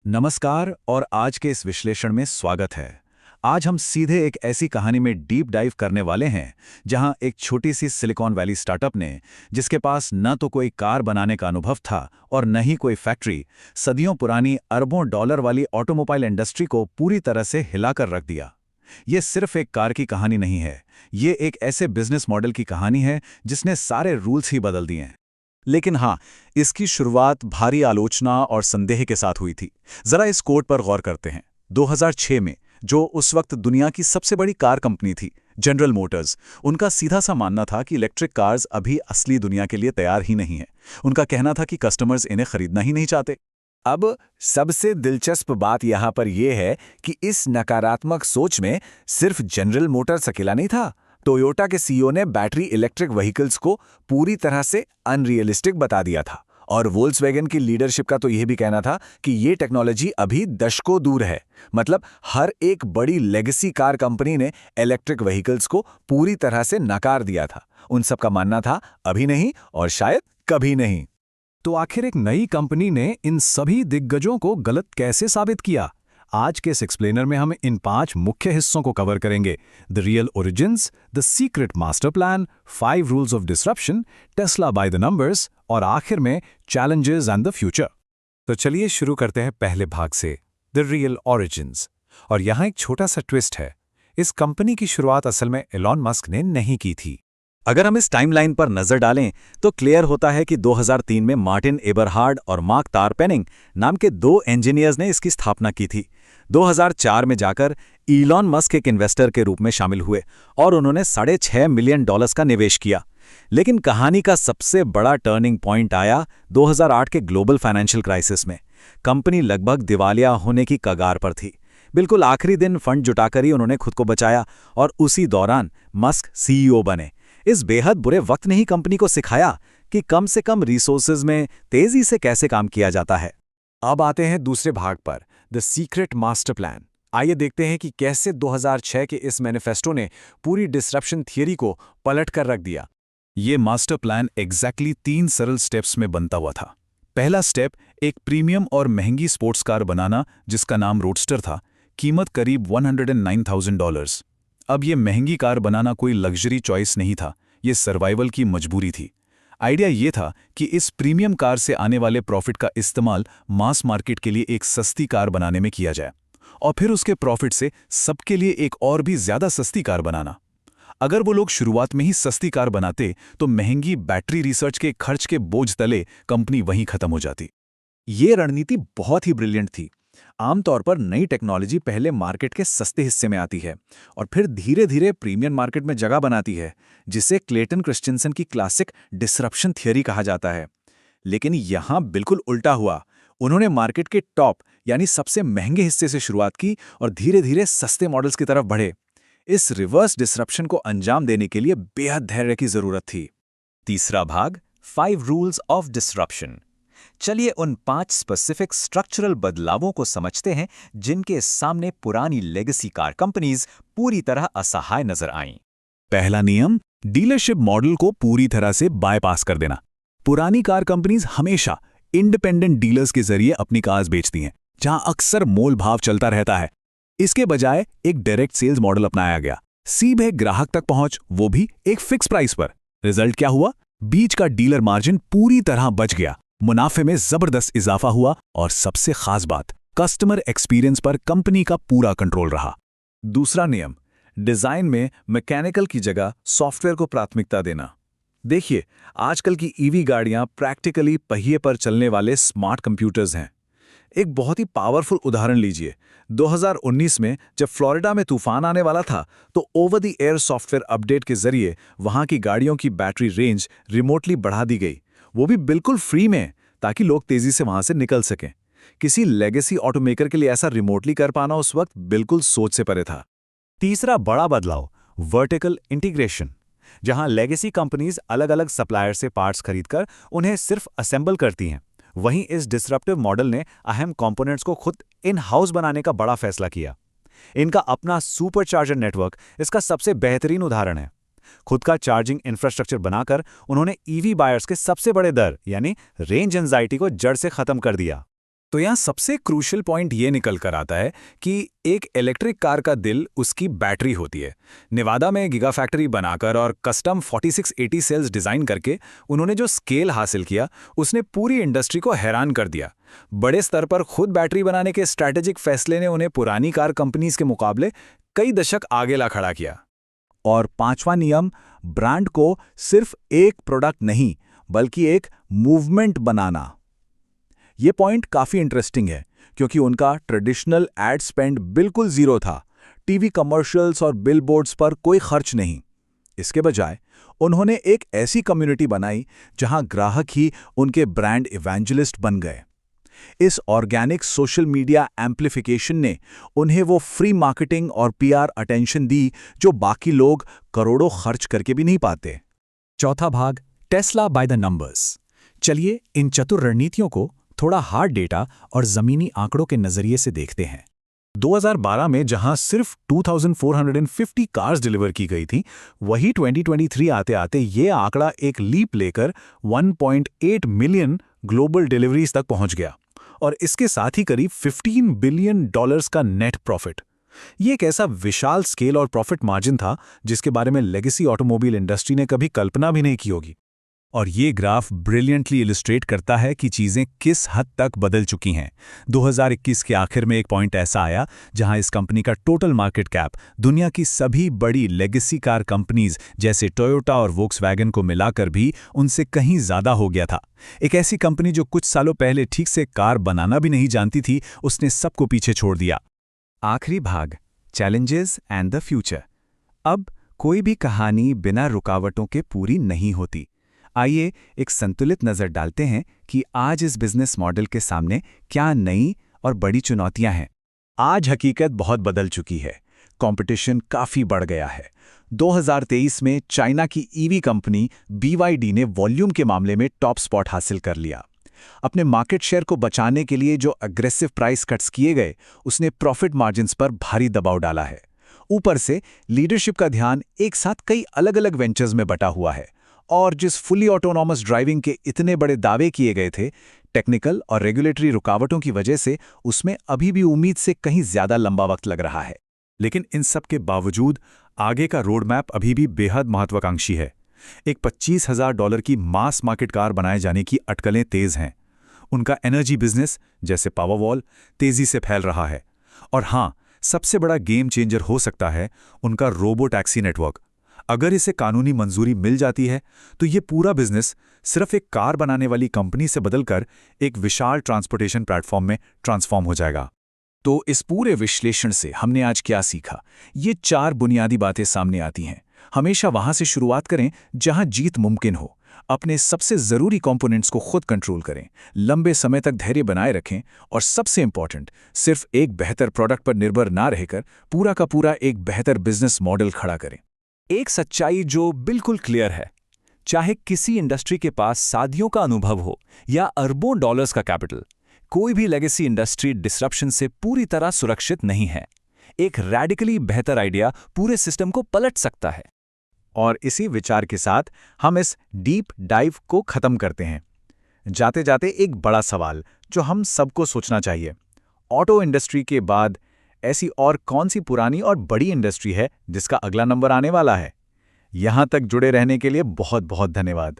नमस्कार और आज के इस विश्लेषण में स्वागत है। आज हम सीधे एक ऐसी कहानी में डीप डाइव करने वाले हैं जहां एक छोटी सी सिलिकॉन वैली स्टार्टअप ने, जिसके पास न तो कोई कार बनाने का अनुभव था और न ही कोई फैक्ट्री, सदियों पुरानी अरबों डॉलर वाली ऑटोमोबाइल इंडस्ट्री को पूरी तरह से हिलाकर रख दिया। ये सिर्फ एक कार की कहानी नहीं है, ये एक ऐसे बिजनेस मॉडल की कहानी है जिसने सारे रूल्स ही बदल दिए हैं। लेकिन हाँ, इसकी शुरुआत भारी आलोचना और संदेह के साथ हुई थी। जरा इस कोट पर गौर करते हैं। 2006 में जो उस वक्त दुनिया की सबसे बड़ी कार कंपनी थी, जनरल मोटर्स, उनका सीधा सा मानना था कि इलेक्ट्रिक कार्स अभी असली दुनिया के लिए तैयार ही नहीं है। उनका कहना था कि कस्टमर्स इन्हें खरीदना ही नहीं चाहते। अब सबसे दिलचस्प बात यहाँ पर यह है कि इस नकारात्मक सोच में सिर्फ जनरल मोटर्स अकेला नहीं था। टोयोटा के सीईओ ने बैटरी इलेक्ट्रिक व्हीकल्स को पूरी तरह से अनरियलिस्टिक बता दिया था, और वोल्क्सवैगन की लीडरशिप का तो यह भी कहना था कि ये टेक्नोलॉजी अभी दशकों दूर है। मतलब हर एक बड़ी लेगेसी कार कंपनी ने इलेक्ट्रिक व्हीकल्स को पूरी तरह से नकार दिया था। उन सब का मानना था अभी नहीं और शायद कभी नहीं। तो आखिर एक नई कंपनी ने इन सभी दिग्गजों को गलत कैसे साबित किया? आज के इस एक्सप्लेनर में हम इन 5 मुख्य हिस्सों को कवर करेंगे: the real origins, the secret master plan, 5 rules of disruption, Tesla by the numbers और आखिर में चैलेंजेस एंड द फ्यूचर। तो चलिए शुरू करते हैं पहले भाग से, द रियल ओरिजिन्स। और यहाँ एक छोटा सा ट्विस्ट है। इस कंपनी की शुरुआत असल में एलॉन मस्क ने नहीं की थी। अगर हम इस टाइमलाइन पर नजर डालें तो क्लियर होता है कि 2003 में मार्टिन एबरहार्ड और मार्क तारपेनिंग नाम के 2 इंजीनियर्स ने इसकी स्थापना की थी। 2004 में जाकर इलॉन मस्क एक इन्वेस्टर के रूप में शामिल हुए और उन्होंने $6.5 मिलियन का निवेश किया। लेकिन कहानी का सबसे बड़ा टर्निंग पॉइंट आया 2008 के ग्लोबल फाइनेंशियल क्राइसिस में। कंपनी लगभग दिवालिया होने की कगार पर थी। बिल्कुल आखिरी दिन फंड जुटाकर ही उन्होंने खुद को बचाया और उसी दौरान मस्क सीईओ बने। इस बेहद बुरे वक्त ने ही कंपनी को सिखाया कि कम से कम रिसोर्सेज में तेजी से कैसे काम किया जाता है। अब आते हैं दूसरे भाग पर, द सीक्रेट मास्टर प्लान। आइए देखते हैं कि कैसे 2006 के इस मैनिफेस्टो ने पूरी डिसरप्शन थियरी को पलट कर रख दिया। ये मास्टर प्लान एग्जैक्टली 3 सरल स्टेप्स में बनता हुआ था। पहला स्टेप, एक प्रीमियम और महंगी स्पोर्ट्स कार बनाना जिसका नाम रोडस्टर था, कीमत करीब $109,000। अब ये महंगी कार बनाना कोई लग्जरी चॉइस नहीं था, ये सर्वाइवल की मजबूरी थी। आइडिया ये था कि इस प्रीमियम कार से आने वाले प्रॉफिट का इस्तेमाल मास मार्केट के लिए एक सस्ती कार बनाने में किया जाए और फिर उसके प्रॉफिट से सबके लिए एक और भी ज्यादा सस्ती कार बनाना। अगर वो लोग शुरुआत में ही सस्ती कार बनाते तो महंगी बैटरी रिसर्च के खर्च के बोझ तले कंपनी वहीं खत्म हो जाती। ये रणनीति बहुत ही ब्रिलियंट थी। आमतौर पर नई टेक्नोलॉजी पहले मार्केट के सस्ते हिस्से में आती है और फिर धीरे धीरे प्रीमियम मार्केट में जगह बनाती है, जिसे क्लेटन क्रिश्चियनसन की क्लासिक डिसरप्शन थियरी कहा जाता है। लेकिन यहां बिल्कुल उल्टा हुआ। उन्होंने मार्केट के टॉप यानी सबसे महंगे हिस्से से शुरुआत की और धीरे धीरे सस्ते मॉडल्स की तरफ बढ़े। इस रिवर्स डिसरप्शन को अंजाम देने के लिए बेहद धैर्य की जरूरत थी। तीसरा भाग, 5 रूल्स ऑफ डिसरप्शन। चलिए उन 5 स्पेसिफिक स्ट्रक्चरल बदलावों को समझते हैं जिनके सामने पुरानी लेगेसी कार कंपनीज पूरी तरह असहाय नजर आईं। पहला नियम, डीलरशिप मॉडल को पूरी तरह से बायपास कर देना। पुरानी कार कंपनीज हमेशा इंडिपेंडेंट डीलर्स के जरिए अपनी कार्स बेचती हैं, जहां अक्सर मोल भाव चलता रहता है। इसके बजाय एक डायरेक्ट सेल्स मॉडल अपनाया गया, सीधे ग्राहक तक पहुंच, वो भी एक फिक्स प्राइस पर। रिजल्ट क्या हुआ? बीच का डीलर मार्जिन पूरी तरह बच गया, मुनाफे में जबरदस्त इजाफा हुआ और सबसे खास बात, कस्टमर एक्सपीरियंस पर कंपनी का पूरा कंट्रोल रहा। दूसरा नियम, डिजाइन में मैकेनिकल की जगह सॉफ्टवेयर को प्राथमिकता देना। देखिए, आजकल की ईवी गाड़ियां प्रैक्टिकली पहिए पर चलने वाले स्मार्ट कंप्यूटर्स हैं। एक बहुत ही पावरफुल उदाहरण लीजिए। 2019 में जब फ्लोरिडा में तूफान आने वाला था तो over the air software update के जरिए वहां की गाड़ियों की बैटरी रेंज रिमोटली बढ़ा दी गई, वो भी बिल्कुल फ्री में, ताकि लोग तेजी से वहां से निकल सकें। किसी लेगेसी ऑटोमेकर के लिए ऐसा रिमोटली कर पाना उस वक्त बिल्कुल सोच से परे था। तीसरा बड़ा बदलाव, वर्टिकल इंटीग्रेशन। जहां लेगेसी कंपनीज अलग अलग सप्लायर से पार्ट्स खरीदकर उन्हें सिर्फ असेंबल करती हैं, वहीं इस डिसरप्टिव मॉडल ने अहम कंपोनेंट्स को खुद इन हाउस बनाने का बड़ा फैसला किया। इनका अपना सुपरचार्जर नेटवर्क इसका सबसे बेहतरीन उदाहरण है। खुद का चार्जिंग इंफ्रास्ट्रक्चर बनाकर उन्होंने ईवी बायर्स के सबसे बड़े डर यानी रेंज एंजाइटी को जड़ से खत्म कर दिया। तो यहाँ सबसे क्रूशियल पॉइंट ये निकल कर आता है कि एक इलेक्ट्रिक कार का दिल उसकी बैटरी होती है। नेवादा में गीगा फैक्ट्री बनाकर और कस्टम 4680 सेल्स डिज़ाइन करके उन्होंने जो स्केल हासिल किया उसने पूरी इंडस्ट्री को हैरान कर दिया। बड़े स्तर पर खुद बैटरी बनाने के स्ट्रैटेजिक फैसले ने उन्हें पुरानी कार कंपनीज के मुकाबले कई दशक आगे ला खड़ा किया। और पांचवा नियम, ब्रांड को सिर्फ एक प्रोडक्ट नहीं बल्कि एक मूवमेंट बनाना। ये पॉइंट काफी इंटरेस्टिंग है क्योंकि उनका ट्रेडिशनल एड स्पेंड बिल्कुल जीरो था। टीवी कमर्शियल्स और बिलबोर्ड्स पर कोई खर्च नहीं। इसके बजाय उन्होंने एक ऐसी कम्युनिटी बनाई जहां ग्राहक ही उनके ब्रांड इवेंजलिस्ट बन गए। इस ऑर्गेनिक सोशल मीडिया एम्प्लीफिकेशन ने उन्हें वो फ्री मार्केटिंग और पीआर अटेंशन दी जो बाकी लोग करोड़ों खर्च करके भी नहीं पाते। चौथा भाग, टेस्ला बाय द नंबर्स। चलिए इन चतुर रणनीतियों को थोड़ा हार्ड डेटा और जमीनी आंकड़ों के नजरिए से देखते हैं। 2012 में जहां सिर्फ 2450 कार्स डिलीवर की गई थी, वही 2023 आते आते ये आंकड़ा एक लीप लेकर 1.8 मिलियन ग्लोबल डिलीवरीज तक पहुंच गया और इसके साथ ही करीब $15 बिलियन का नेट प्रॉफिट। ये एक ऐसा विशाल स्केल और प्रॉफिट मार्जिन था जिसके बारे में लेगेसी ऑटोमोबाइल इंडस्ट्री ने कभी कल्पना भी नहीं की होगी। और ये ग्राफ ब्रिलियंटली इलिस्ट्रेट करता है कि चीज़ें किस हद तक बदल चुकी हैं। 2021 के आखिर में एक पॉइंट ऐसा आया जहां इस कंपनी का टोटल मार्केट कैप दुनिया की सभी बड़ी लेगेसी कार कंपनीज जैसे टोयोटा और वोक्सवैगन को मिलाकर भी उनसे कहीं ज़्यादा हो गया था। एक ऐसी कंपनी जो कुछ सालों पहले ठीक से कार बनाना भी नहीं जानती थी, उसने सबको पीछे छोड़ दिया। आखिरी भाग, चैलेंजेस एंड द फ्यूचर। अब कोई भी कहानी बिना रुकावटों के पूरी नहीं होती। आइए एक संतुलित नज़र डालते हैं कि आज इस बिजनेस मॉडल के सामने क्या नई और बड़ी चुनौतियां हैं। आज हकीकत बहुत बदल चुकी है। कंपटीशन काफ़ी बढ़ गया है। 2023 में चाइना की ईवी कंपनी BYD ने वॉल्यूम के मामले में टॉप स्पॉट हासिल कर लिया। अपने मार्केट शेयर को बचाने के लिए जो अग्रेसिव प्राइस कट्स किए गए, उसने प्रॉफिट मार्जिन्स पर भारी दबाव डाला है। ऊपर से लीडरशिप का ध्यान एक साथ कई अलग-अलग वेंचर्स में बटा हुआ है और जिस फुली ऑटोनॉमस ड्राइविंग के इतने बड़े दावे किए गए थे, टेक्निकल और रेगुलेटरी रुकावटों की वजह से उसमें अभी भी उम्मीद से कहीं ज्यादा लंबा वक्त लग रहा है। लेकिन इन सब के बावजूद आगे का रोड मैप अभी भी बेहद महत्वाकांक्षी है। एक $25,000 की मास मार्केट कार बनाए जाने की अटकलें तेज हैं। उनका एनर्जी बिजनेस जैसे पावरवॉल तेजी से फैल रहा है। और हाँ, सबसे बड़ा गेम चेंजर हो सकता है उनका रोबो टैक्सी नेटवर्क। अगर इसे कानूनी मंजूरी मिल जाती है तो ये पूरा बिजनेस सिर्फ एक कार बनाने वाली कंपनी से बदलकर एक विशाल ट्रांसपोर्टेशन प्लेटफॉर्म में ट्रांसफॉर्म हो जाएगा। तो इस पूरे विश्लेषण से हमने आज क्या सीखा? ये 4 बुनियादी बातें सामने आती हैं। हमेशा वहां से शुरुआत करें जहां जीत मुमकिन हो। अपने सबसे ज़रूरी कंपोनेंट्स को खुद कंट्रोल करें, लंबे समय तक धैर्य बनाए रखें और सबसे इंपॉर्टेंट, सिर्फ एक बेहतर प्रोडक्ट पर निर्भर ना रहकर पूरा का पूरा एक बेहतर बिजनेस मॉडल खड़ा करें। एक सच्चाई जो बिल्कुल क्लियर है, चाहे किसी इंडस्ट्री के पास सादियों का अनुभव हो या अरबों डॉलर्स का कैपिटल, कोई भी लेगेसी इंडस्ट्री डिसरप्शन से पूरी तरह सुरक्षित नहीं है। एक रैडिकली बेहतर आइडिया पूरे सिस्टम को पलट सकता है। और इसी विचार के साथ हम इस डीप डाइव को खत्म करते हैं। जाते जाते एक बड़ा सवाल जो हम सबको सोचना चाहिए, ऑटो इंडस्ट्री के बाद ऐसी और कौन सी पुरानी और बड़ी इंडस्ट्री है जिसका अगला नंबर आने वाला है? यहां तक जुड़े रहने के लिए बहुत बहुत धन्यवाद।